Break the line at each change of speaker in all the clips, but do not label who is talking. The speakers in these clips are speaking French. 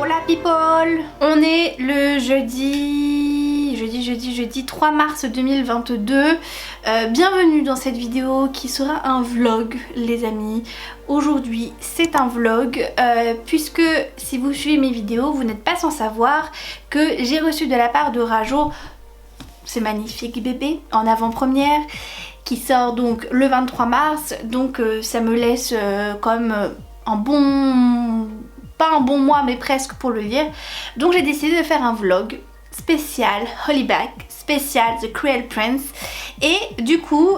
Hola people! On est le jeudi 3 mars 2022. Bienvenue dans cette vidéo qui sera un vlog les amis. Aujourd'hui c'est un vlog puisque si vous suivez mes vidéos vous n'êtes pas sans savoir que j'ai reçu de la part de Rajo ce magnifique bébé en avant-première qui sort donc le 23 mars. Donc ça me laisse comme un bon... pas un bon mois mais presque pour le lire. Donc j'ai décidé de faire un vlog spécial Holyback, spécial The Cruel Prince. Et du coup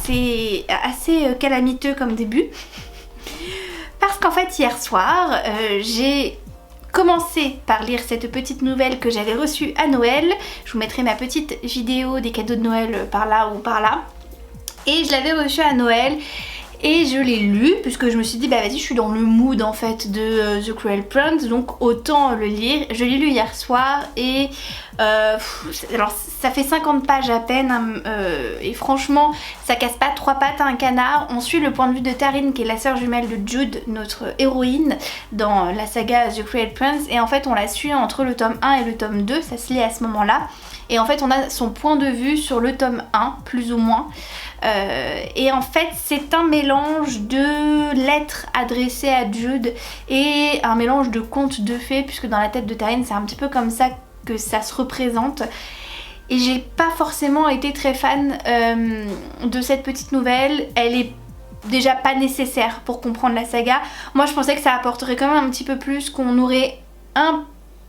c'est assez calamiteux comme début parce qu'en fait hier soir j'ai commencé par lire cette petite nouvelle que j'avais reçue à Noël. Je vous mettrai ma petite vidéo des cadeaux de Noël par là ou par là. Et je l'avais reçue à Noël et je l'ai lu puisque je me suis dit bah vas-y, je suis dans le mood en fait de The Cruel Prince, donc autant le lire. Je l'ai lu hier soir et alors ça fait 50 pages à peine et franchement ça casse pas trois pattes à un canard. On suit le point de vue de Taryn qui est la sœur jumelle de Jude, notre héroïne dans la saga The Cruel Prince, et en fait on la suit entre le tome 1 et le tome 2, ça se lit à ce moment là. Et en fait on a son point de vue sur le tome 1 plus ou moins. Et en fait c'est un mélange de lettres adressées à Jude et un mélange de contes de fées, puisque dans la tête de Taryn c'est un petit peu comme ça que ça se représente. Et j'ai pas forcément été très fan de cette petite nouvelle. Elle est déjà pas nécessaire pour comprendre la saga. Moi je pensais que ça apporterait quand même un petit peu plus, qu'on aurait un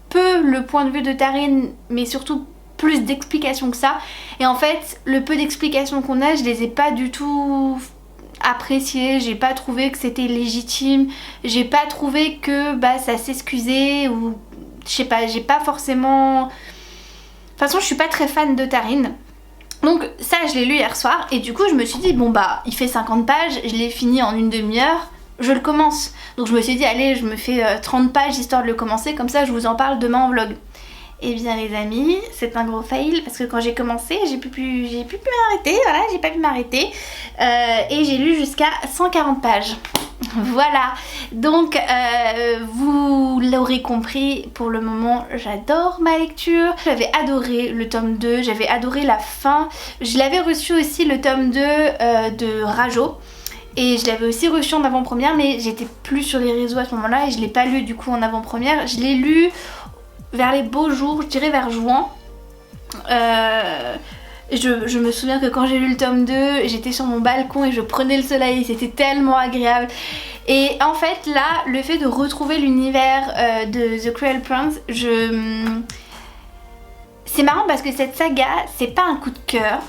peu le point de vue de Taryn mais surtout plus d'explications que ça. Et en fait le peu d'explications qu'on a, je les ai pas du tout appréciées. J'ai pas trouvé que c'était légitime, j'ai pas trouvé que ça s'excusait, ou je sais pas, j'ai pas forcément... De toute façon je suis pas très fan de Taryn. Donc ça je l'ai lu hier soir et du coup je me suis dit bon il fait 50 pages, je l'ai fini en une demi-heure, je le commence. Donc je me suis dit allez, je me fais 30 pages histoire de le commencer, comme ça je vous en parle demain en vlog. Et bien les amis, c'est un gros fail parce que quand j'ai commencé, j'ai pu m'arrêter, voilà, j'ai pas pu m'arrêter. Et j'ai lu jusqu'à 140 pages. Voilà, donc vous l'aurez compris, pour le moment j'adore ma lecture. J'avais adoré le tome 2, j'avais adoré la fin. Je l'avais reçu aussi le tome 2 de Rajo. Et je l'avais aussi reçu en avant-première, mais j'étais plus sur les réseaux à ce moment-là et je l'ai pas lu du coup en avant-première. Je l'ai lu vers les beaux jours, je dirais vers juin. Je me souviens que quand j'ai lu le tome 2, j'étais sur mon balcon et je prenais le soleil, c'était tellement agréable. Et en fait là, le fait de retrouver l'univers de The Cruel Prince, c'est marrant parce que cette saga, c'est pas un coup de cœur.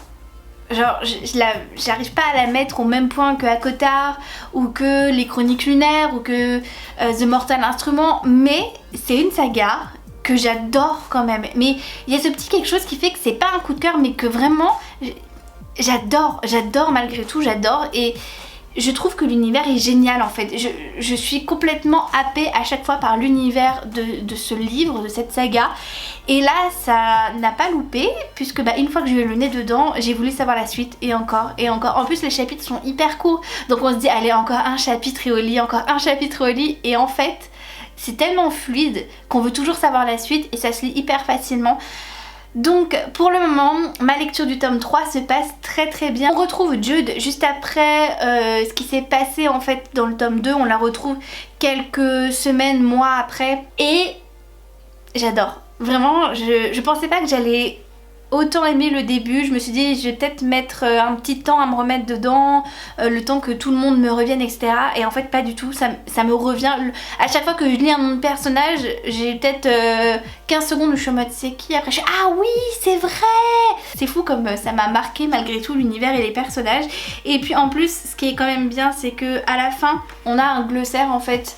Genre j'arrive pas à la mettre au même point que ACOTAR ou que les Chroniques Lunaires ou que The Mortal Instrument, mais c'est une saga que j'adore quand même. Mais il y a ce petit quelque chose qui fait que c'est pas un coup de cœur mais que vraiment j'adore malgré tout, j'adore. Et je trouve que l'univers est génial en fait. Je suis complètement happée à chaque fois par l'univers de ce livre, de cette saga. Et là ça n'a pas loupé puisque une fois que j'ai eu le nez dedans, j'ai voulu savoir la suite et encore et encore. En plus les chapitres sont hyper courts, donc on se dit allez, encore un chapitre et au lit, encore un chapitre au lit. Et en fait c'est tellement fluide qu'on veut toujours savoir la suite et ça se lit hyper facilement. Donc pour le moment ma lecture du tome 3 se passe très très bien. On retrouve Jude juste après ce qui s'est passé en fait dans le tome 2. On la retrouve quelques semaines, mois après. Et j'adore. Vraiment, je pensais pas que j'allais autant aimer le début. Je me suis dit je vais peut-être mettre un petit temps à me remettre dedans, le temps que tout le monde me revienne, etc. Et en fait pas du tout, ça me revient. À chaque fois que je lis un nom de personnage, j'ai peut-être 15 secondes où je suis en mode c'est qui, après je suis ah oui c'est vrai. C'est fou comme ça m'a marqué malgré tout l'univers et les personnages. Et puis en plus ce qui est quand même bien, c'est que à la fin on a un glossaire en fait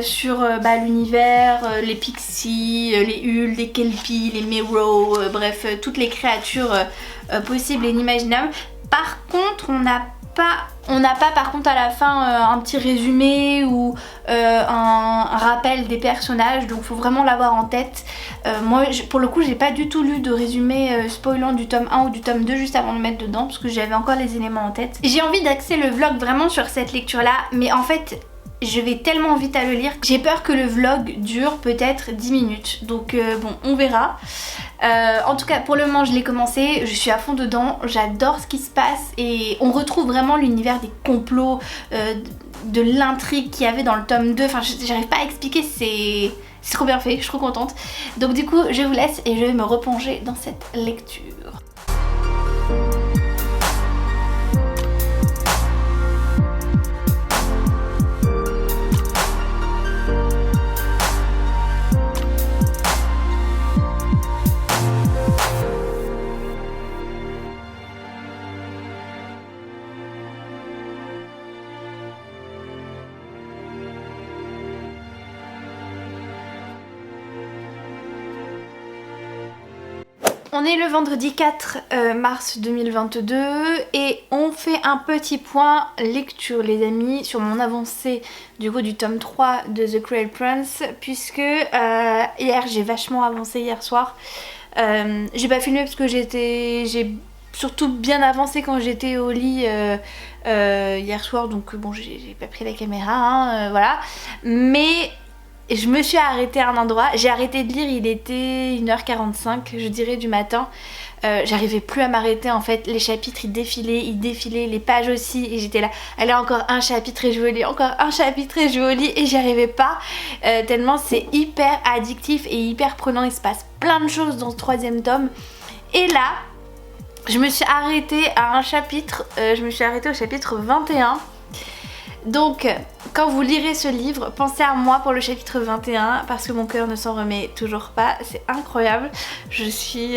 sur l'univers, les pixies, les hulls, les kelpies, les merow, bref toutes les créatures possibles et inimaginables. Par contre on n'a pas par contre à la fin un petit résumé ou un rappel des personnages, donc faut vraiment l'avoir en tête. Moi pour le coup j'ai pas du tout lu de résumé spoilant du tome 1 ou du tome 2 juste avant de me mettre dedans parce que j'avais encore les éléments en tête. J'ai envie d'axer le vlog vraiment sur cette lecture là, mais en fait je vais tellement vite à le lire que j'ai peur que le vlog dure peut-être 10 minutes. Donc bon, on verra. En tout cas, pour le moment, je l'ai commencé, je suis à fond dedans, j'adore ce qui se passe et on retrouve vraiment l'univers des complots, de l'intrigue qu'il y avait dans le tome 2. Enfin, j'arrive pas à expliquer, c'est trop bien fait, je suis trop contente. Donc du coup, je vous laisse et je vais me replonger dans cette lecture. On est le vendredi 4 mars 2022 et on fait un petit point lecture les amis sur mon avancée du coup du tome 3 de The Cruel Prince, puisque hier j'ai vachement avancé hier soir. J'ai pas filmé parce que j'ai surtout bien avancé quand j'étais au lit hier soir, donc bon j'ai pas pris la caméra hein, voilà, mais je me suis arrêtée à un endroit, j'ai arrêté de lire, il était 1h45 je dirais du matin. J'arrivais plus à m'arrêter en fait, les chapitres ils défilaient, les pages aussi, et j'étais là, allez encore un chapitre et je vais au lit, encore un chapitre et je vais au lit, et j'y arrivais pas, tellement c'est hyper addictif et hyper prenant, il se passe plein de choses dans ce 3e tome. Et là, je me suis arrêtée à un chapitre, je me suis arrêtée au chapitre 21. Donc quand vous lirez ce livre, pensez à moi pour le chapitre 21 parce que mon cœur ne s'en remet toujours pas, c'est incroyable. Je suis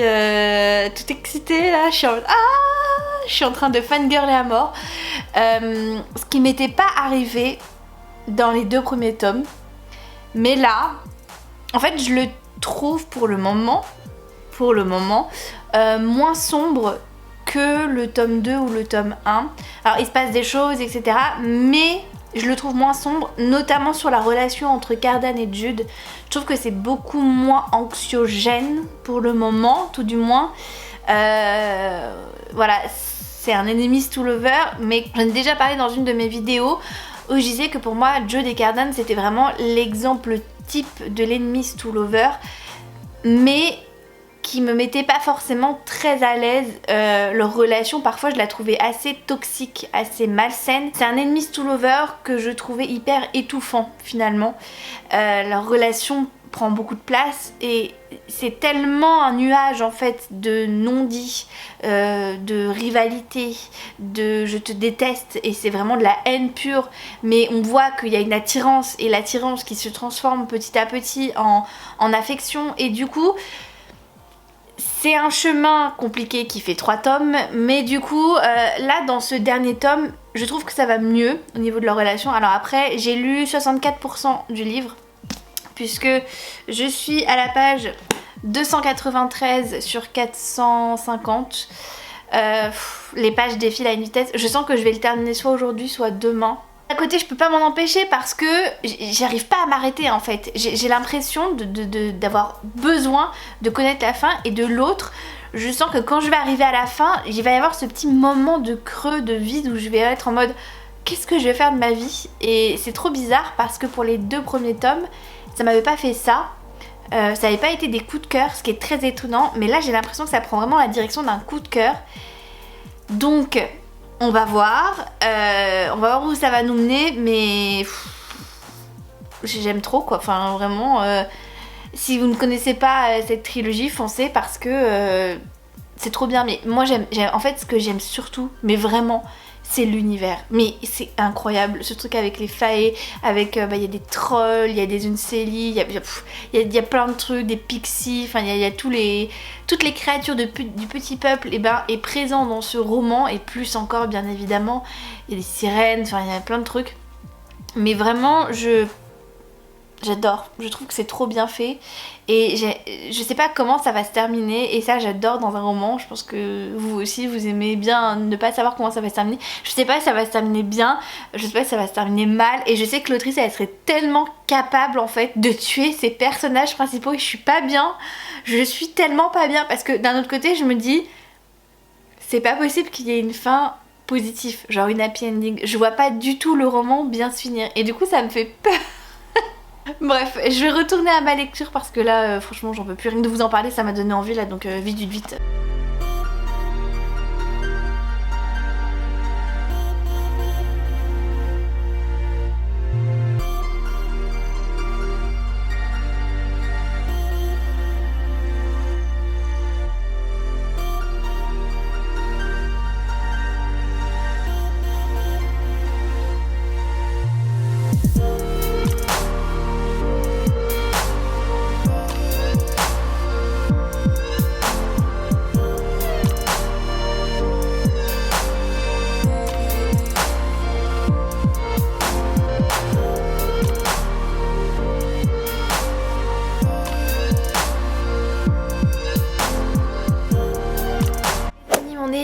toute excitée là, je suis en train de fangirler à mort. Ce qui m'était pas arrivé dans les 2 premiers tomes. Mais là, en fait je le trouve pour le moment, moins sombre que le tome 2 ou le tome 1. Alors il se passe des choses etc, mais je le trouve moins sombre, notamment sur la relation entre Cardan et Jude. Je trouve que c'est beaucoup moins anxiogène pour le moment, tout du moins. Voilà, c'est un enemies to lover, mais j'en ai déjà parlé dans une de mes vidéos où je disais que pour moi Jude et Cardan c'était vraiment l'exemple type de l'enemies to lover, mais qui me mettait pas forcément très à l'aise. Leur relation parfois je la trouvais assez toxique, assez malsaine. C'est un enemies to lover que je trouvais hyper étouffant finalement. Leur relation prend beaucoup de place et c'est tellement un nuage en fait de non-dit, de rivalité, de je te déteste, et c'est vraiment de la haine pure, mais on voit qu'il y a une attirance, et l'attirance qui se transforme petit à petit en affection, et du coup c'est un chemin compliqué qui fait 3 tomes, mais du coup là dans ce dernier tome je trouve que ça va mieux au niveau de leur relation. Alors après j'ai lu 64% du livre puisque je suis à la page 293 sur 450. Les pages défilent à une vitesse, je sens que je vais le terminer soit aujourd'hui soit demain. À côté je peux pas m'en empêcher parce que j'arrive pas à m'arrêter en fait. J'ai l'impression d'avoir besoin de connaître la fin, et de l'autre je sens que quand je vais arriver à la fin il va y avoir ce petit moment de creux, de vide, où je vais être en mode qu'est-ce que je vais faire de ma vie. Et c'est trop bizarre parce que pour les 2 premiers tomes ça m'avait pas fait ça. Ça n'avait pas été des coups de cœur, ce qui est très étonnant, mais là j'ai l'impression que ça prend vraiment la direction d'un coup de cœur. Donc on va voir où ça va nous mener, mais j'aime trop quoi, enfin vraiment, si vous ne connaissez pas cette trilogie, foncez parce que c'est trop bien. Mais moi j'aime, en fait ce que j'aime surtout, mais vraiment, c'est l'univers. Mais c'est incroyable, ce truc avec les fae, avec y a des trolls, il y a des Unseli, il y a plein de trucs, des pixies, enfin il y a toutes les créatures du petit peuple est présent dans ce roman, et plus encore bien évidemment, il y a des sirènes, enfin il y a plein de trucs. Mais vraiment j'adore, je trouve que c'est trop bien fait, et je sais pas comment ça va se terminer, et ça j'adore dans un roman. Je pense que vous aussi vous aimez bien ne pas savoir comment ça va se terminer. Je sais pas si ça va se terminer bien, je sais pas si ça va se terminer mal, et je sais que l'autrice elle serait tellement capable en fait de tuer ses personnages principaux, et je suis pas bien, je suis tellement pas bien, parce que d'un autre côté je me dis c'est pas possible qu'il y ait une fin positif, genre une happy ending. Je vois pas du tout le roman bien se finir et du coup ça me fait peur. Bref, je vais retourner à ma lecture parce que là franchement j'en peux plus, rien de vous en parler, ça m'a donné envie là, donc vite.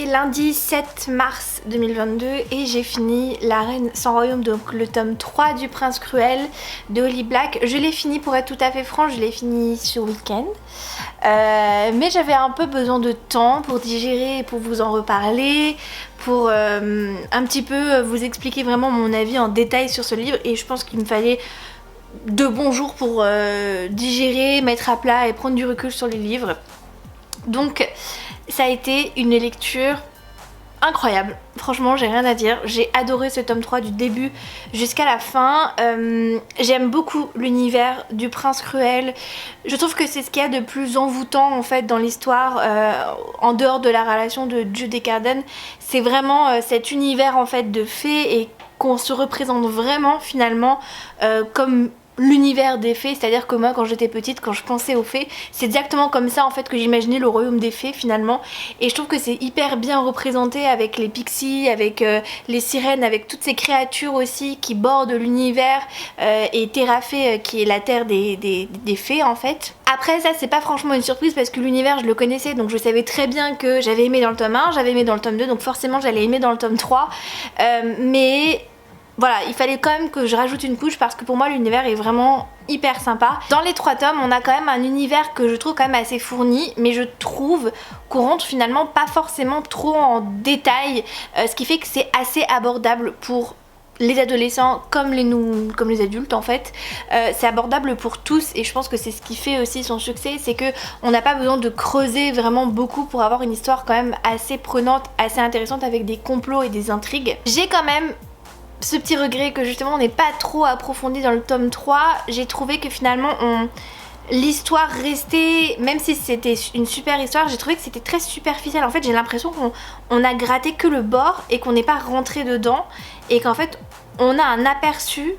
Lundi 7 mars 2022 et j'ai fini La Reine sans royaume, donc le tome 3 du Prince Cruel de Holly Black. Je l'ai fini, pour être tout à fait franc, je l'ai fini ce week-end. Mais j'avais un peu besoin de temps pour digérer et pour vous en reparler, pour un petit peu vous expliquer vraiment mon avis en détail sur ce livre, et je pense qu'il me fallait 2 bons jours pour digérer, mettre à plat et prendre du recul sur les livres. Donc ça a été une lecture incroyable, franchement j'ai rien à dire, j'ai adoré ce tome 3 du début jusqu'à la fin. J'aime beaucoup l'univers du Prince Cruel, je trouve que c'est ce qu'il y a de plus envoûtant en fait dans l'histoire, en dehors de la relation de Jude et Cardan. C'est vraiment cet univers en fait de fées et qu'on se représente vraiment finalement comme l'univers des fées, c'est-à-dire que moi quand j'étais petite, quand je pensais aux fées, c'est exactement comme ça en fait que j'imaginais le royaume des fées finalement, et je trouve que c'est hyper bien représenté avec les pixies, avec les sirènes, avec toutes ces créatures aussi qui bordent l'univers, et Terrafée qui est la terre des fées en fait. Après ça c'est pas franchement une surprise parce que l'univers je le connaissais, donc je savais très bien que j'avais aimé dans le tome 1, j'avais aimé dans le tome 2, donc forcément j'allais aimer dans le tome 3, mais voilà, il fallait quand même que je rajoute une couche parce que pour moi l'univers est vraiment hyper sympa. Dans les 3 tomes on a quand même un univers que je trouve quand même assez fourni, mais je trouve qu'on rentre finalement pas forcément trop en détail, ce qui fait que c'est assez abordable pour les adolescents comme les adultes en fait. C'est abordable pour tous et je pense que c'est ce qui fait aussi son succès, c'est que on n'a pas besoin de creuser vraiment beaucoup pour avoir une histoire quand même assez prenante, assez intéressante avec des complots et des intrigues. J'ai quand même ce petit regret que justement on n'est pas trop approfondi dans le tome 3, j'ai trouvé que finalement l'histoire restait, même si c'était une super histoire, j'ai trouvé que c'était très superficiel. En fait j'ai l'impression qu'on a gratté que le bord et qu'on n'est pas rentré dedans, et qu'en fait on a un aperçu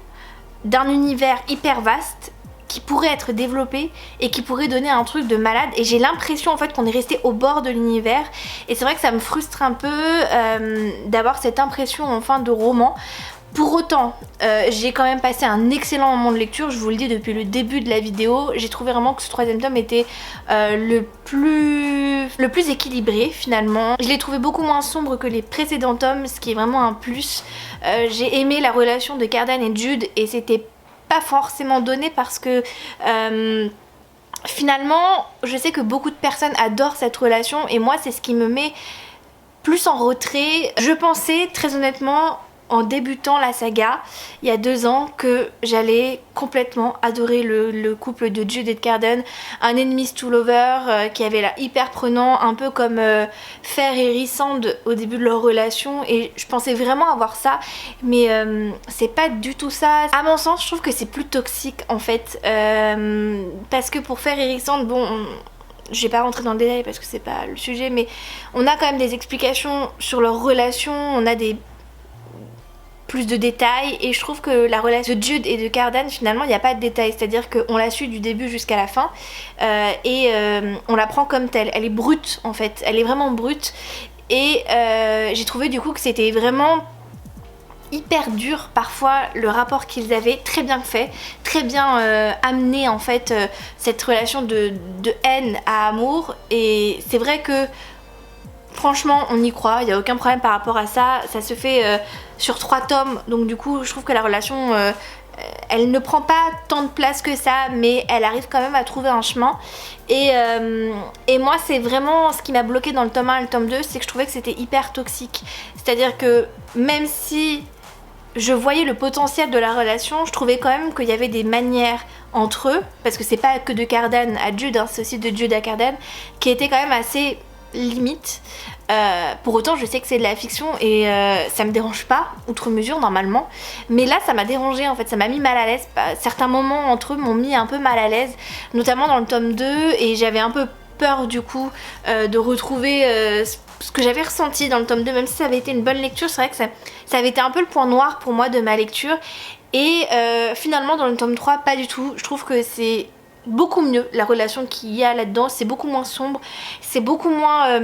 d'un univers hyper vaste qui pourrait être développé et qui pourrait donner un truc de malade, et j'ai l'impression en fait qu'on est resté au bord de l'univers, et c'est vrai que ça me frustre un peu d'avoir cette impression en fin de roman. Pour autant, j'ai quand même passé un excellent moment de lecture, je vous le dis depuis le début de la vidéo. J'ai trouvé vraiment que ce 3e tome était le plus équilibré finalement. Je l'ai trouvé beaucoup moins sombre que les précédents tomes, ce qui est vraiment un plus. J'ai aimé la relation de Cardan et Jude, et c'était pas forcément donné parce que finalement je sais que beaucoup de personnes adorent cette relation, et moi c'est ce qui me met plus en retrait. Je pensais très honnêtement en débutant la saga il y a 2 ans que j'allais complètement adorer le couple de Jude et de Cardan, un enemies to lover qui avait l'air hyper prenant, un peu comme Fer et Rhysand au début de leur relation, et je pensais vraiment avoir ça, mais c'est pas du tout ça. À mon sens je trouve que c'est plus toxique en fait, parce que pour Fer et Rhysand, bon, je vais pas rentrer dans le détail parce que c'est pas le sujet, mais on a quand même des explications sur leur relation, on a plus de détails, et je trouve que la relation de Jude et de Cardan finalement il n'y a pas de détails, c'est-à-dire qu'on l'a su du début jusqu'à la fin, et on la prend comme telle, elle est brute en fait, elle est vraiment brute, et j'ai trouvé du coup que c'était vraiment hyper dur parfois le rapport qu'ils avaient, très bien fait, très bien amené en fait, cette relation de haine à amour, et c'est vrai que franchement on y croit, il n'y a aucun problème par rapport à ça, ça se fait sur 3 tomes, donc du coup je trouve que la relation elle ne prend pas tant de place que ça, mais elle arrive quand même à trouver un chemin. Et moi c'est vraiment ce qui m'a bloqué dans le tome 1 et le tome 2, c'est que je trouvais que c'était hyper toxique. C'est-à-dire que même si je voyais le potentiel de la relation, je trouvais quand même qu'il y avait des manières entre eux, parce que c'est pas que de Cardan à Jude, hein, c'est aussi de Jude à Cardan, qui étaient quand même assez limites. Pour autant je sais que c'est de la fiction et ça me dérange pas outre mesure normalement, mais là ça m'a dérangé en fait, ça m'a mis mal à l'aise. Certains moments entre eux m'ont mis un peu mal à l'aise, notamment dans le tome 2, et j'avais un peu peur du coup de retrouver ce que j'avais ressenti dans le tome 2, même si ça avait été une bonne lecture. C'est vrai que ça avait été un peu le point noir pour moi de ma lecture, et finalement dans le tome 3 pas du tout. Je trouve que c'est beaucoup mieux la relation qu'il y a là-dedans, c'est beaucoup moins sombre, c'est beaucoup moins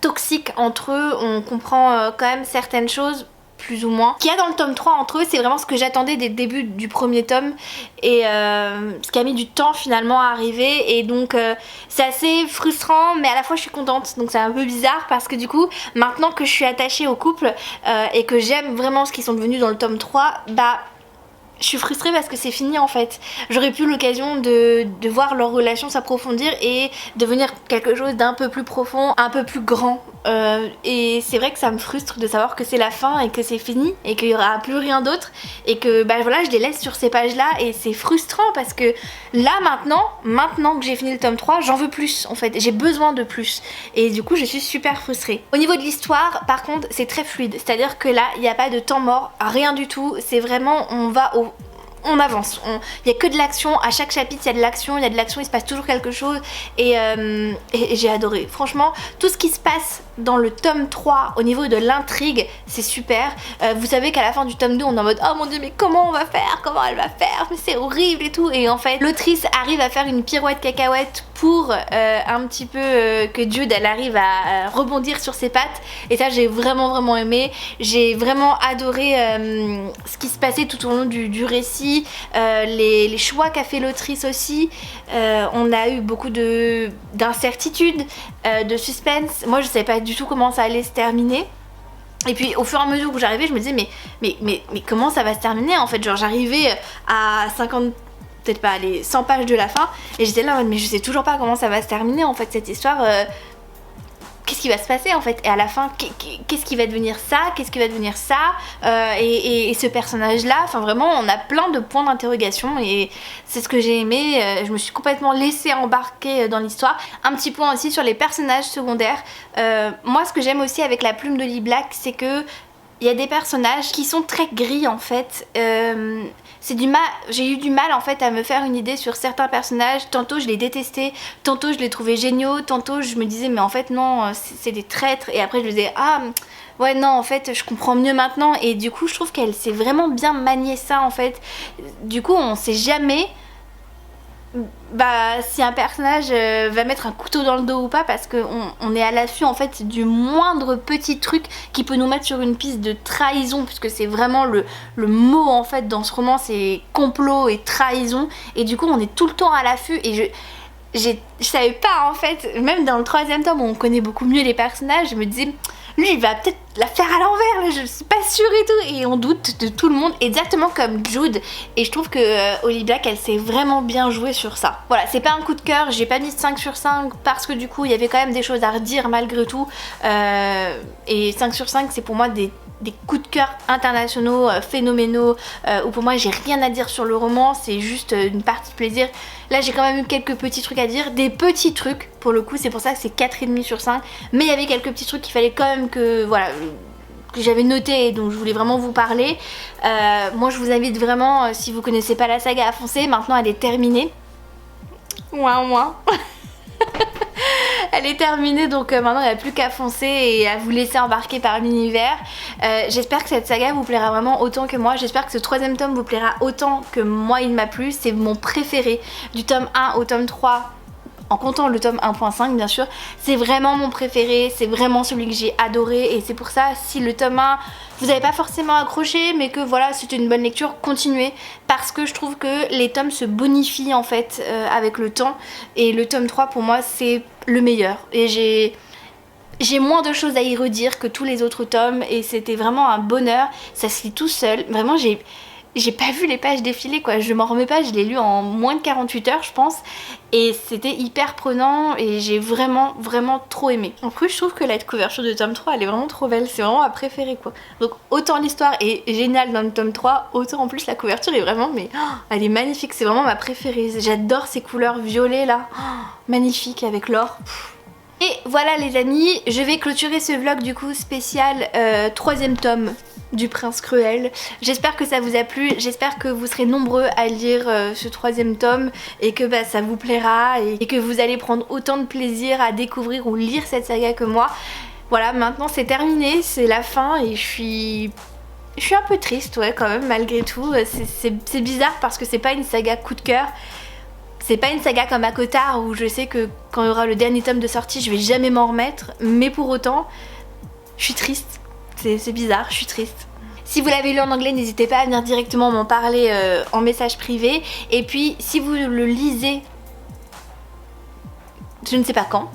toxique entre eux, on comprend quand même certaines choses plus ou moins. Ce qu'il y a dans le tome 3 entre eux, c'est vraiment ce que j'attendais dès le début du premier tome, et ce qui a mis du temps finalement à arriver, et donc c'est assez frustrant, mais à la fois je suis contente, donc c'est un peu bizarre parce que du coup maintenant que je suis attachée au couple et que j'aime vraiment ce qu'ils sont devenus dans le tome 3, bah je suis frustrée parce que c'est fini en fait. J'aurais pu l'occasion de voir leur relation s'approfondir et devenir quelque chose d'un peu plus profond, un peu plus grand. Et c'est vrai que ça me frustre de savoir que c'est la fin et que c'est fini et qu'il n'y aura plus rien d'autre, et que bah voilà, je les laisse sur ces pages là, et c'est frustrant parce que là maintenant que j'ai fini le tome 3, j'en veux plus en fait, j'ai besoin de plus, et du coup je suis super frustrée. Au niveau de l'histoire par contre c'est très fluide, c'est à dire que là il n'y a pas de temps mort, rien du tout, c'est vraiment on avance, il y a que de l'action, à chaque chapitre il y a de l'action, il se passe toujours quelque chose, et j'ai adoré. Franchement, tout ce qui se passe dans le tome 3 au niveau de l'intrigue, c'est super. Vous savez qu'à la fin du tome 2 on est en mode oh mon dieu, mais comment on va faire, comment elle va faire, mais c'est horrible et tout, et en fait l'autrice arrive à faire une pirouette cacahuète pour un petit peu que Jude elle arrive à rebondir sur ses pattes, et ça j'ai vraiment aimé. J'ai vraiment adoré ce qui se passait tout au long du récit, les choix qu'a fait l'autrice aussi. On a eu beaucoup d'incertitudes, de suspense. Moi je savais pas du tout comment ça allait se terminer. Et puis au fur et à mesure où j'arrivais, je me disais mais comment ça va se terminer en fait. Genre j'arrivais à 50, peut-être pas les 100 pages de la fin, et j'étais là en mode mais je sais toujours pas comment ça va se terminer en fait cette histoire. Qu'est-ce qui va se passer en fait, et à la fin qu'est-ce qui va devenir ça, qu'est-ce qui va devenir ça, et ce personnage là, enfin vraiment on a plein de points d'interrogation, et c'est ce que j'ai aimé. Je me suis complètement laissée embarquer dans l'histoire. Un petit point aussi sur les personnages secondaires, moi ce que j'aime aussi avec la plume de Lee Black, c'est que il y a des personnages qui sont très gris en fait. J'ai eu du mal en fait à me faire une idée sur certains personnages. Tantôt je les détestais, tantôt je les trouvais géniaux, tantôt je me disais mais en fait non, c'est des traîtres, et après je me disais ah ouais non en fait je comprends mieux maintenant, et du coup je trouve qu'elle sait vraiment bien manier ça en fait. Du coup on sait jamais si un personnage va mettre un couteau dans le dos ou pas, parce qu'on est à l'affût en fait du moindre petit truc qui peut nous mettre sur une piste de trahison, puisque c'est vraiment le mot en fait dans ce roman, c'est complot et trahison, et du coup on est tout le temps à l'affût, et je savais pas en fait, même dans le 3e tome où on connaît beaucoup mieux les personnages, je me disais lui il va peut-être la faire à l'envers, je suis pas sûre et tout, et on doute de tout le monde, exactement comme Jude, et je trouve que Holly Black elle s'est vraiment bien jouée sur ça. Voilà, c'est pas un coup de cœur, j'ai pas mis 5 sur 5 parce que du coup il y avait quand même des choses à redire malgré tout, et 5 sur 5 c'est pour moi des coups de cœur internationaux, phénoménaux, où pour moi j'ai rien à dire sur le roman, c'est juste une partie de plaisir. Là j'ai quand même eu quelques petits trucs à dire, des petits trucs pour le coup, c'est pour ça que c'est 4,5 sur 5, mais il y avait quelques petits trucs qu'il fallait quand même que voilà, que j'avais noté, et donc je voulais vraiment vous parler. Moi je vous invite vraiment, si vous connaissez pas la saga, à foncer. Maintenant elle est terminée. Ouin. Elle est terminée, donc maintenant il n'y a plus qu'à foncer et à vous laisser embarquer par l'univers. J'espère que cette saga vous plaira vraiment autant que moi. J'espère que ce 3e tome vous plaira autant que moi il m'a plu. C'est mon préféré du tome 1 au tome 3. En comptant le tome 1.5 bien sûr, c'est vraiment mon préféré, c'est vraiment celui que j'ai adoré, et c'est pour ça, si le tome 1 vous n'avez pas forcément accroché mais que voilà c'était une bonne lecture, continuez, parce que je trouve que les tomes se bonifient en fait avec le temps, et le tome 3 pour moi c'est le meilleur, et j'ai moins de choses à y redire que tous les autres tomes, et c'était vraiment un bonheur, ça se lit tout seul, vraiment j'ai pas vu les pages défiler quoi, je m'en remets pas, je l'ai lu en moins de 48 heures je pense et c'était hyper prenant et j'ai vraiment trop aimé. En plus je trouve que la couverture du tome 3 elle est vraiment trop belle, c'est vraiment ma préférée quoi. Donc autant l'histoire est géniale dans le tome 3, autant en plus la couverture est vraiment mais elle est magnifique, c'est vraiment ma préférée. J'adore ces couleurs violets là, magnifique avec l'or. Et voilà les amis, je vais clôturer ce vlog du coup spécial 3e tome du Prince Cruel. J'espère que ça vous a plu, j'espère que vous serez nombreux à lire ce 3e tome et que ça vous plaira et que vous allez prendre autant de plaisir à découvrir ou lire cette saga que moi. Voilà, maintenant c'est terminé, c'est la fin et je suis un peu triste ouais quand même malgré tout. C'est bizarre parce que c'est pas une saga coup de cœur. C'est pas une saga comme ACOTAR où je sais que quand il y aura le dernier tome de sortie je vais jamais m'en remettre, mais pour autant je suis triste, c'est bizarre, je suis triste. Si vous l'avez lu en anglais n'hésitez pas à venir directement m'en parler en message privé, et puis si vous le lisez je ne sais pas quand,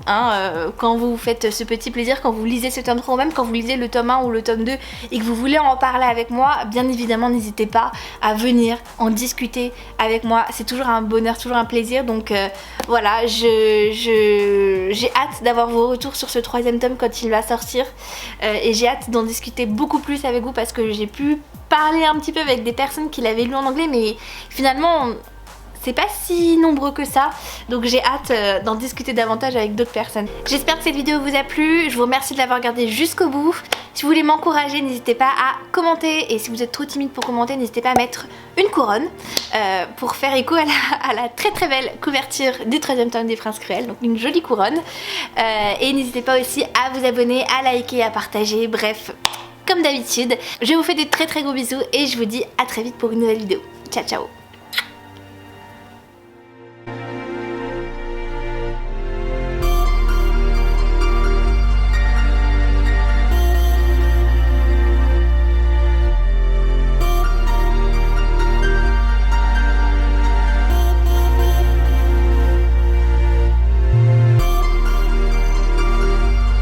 quand vous faites ce petit plaisir, quand vous lisez ce tome 3 ou même quand vous lisez le tome 1 ou le tome 2 et que vous voulez en parler avec moi, bien évidemment n'hésitez pas à venir en discuter avec moi, c'est toujours un bonheur, toujours un plaisir. Donc voilà, j'ai hâte d'avoir vos retours sur ce 3e tome quand il va sortir et j'ai hâte d'en discuter beaucoup plus avec vous parce que j'ai pu parler un petit peu avec des personnes qui l'avaient lu en anglais mais finalement c'est pas si nombreux que ça, donc j'ai hâte d'en discuter davantage avec d'autres personnes. J'espère que cette vidéo vous a plu, je vous remercie de l'avoir regardée jusqu'au bout. Si vous voulez m'encourager, n'hésitez pas à commenter, et si vous êtes trop timide pour commenter, n'hésitez pas à mettre une couronne pour faire écho à la très belle couverture du 3e tome des Princes Cruels, donc une jolie couronne. Et n'hésitez pas aussi à vous abonner, à liker, à partager, bref, comme d'habitude. Je vous fais de très gros bisous et je vous dis à très vite pour une nouvelle vidéo. Ciao ciao.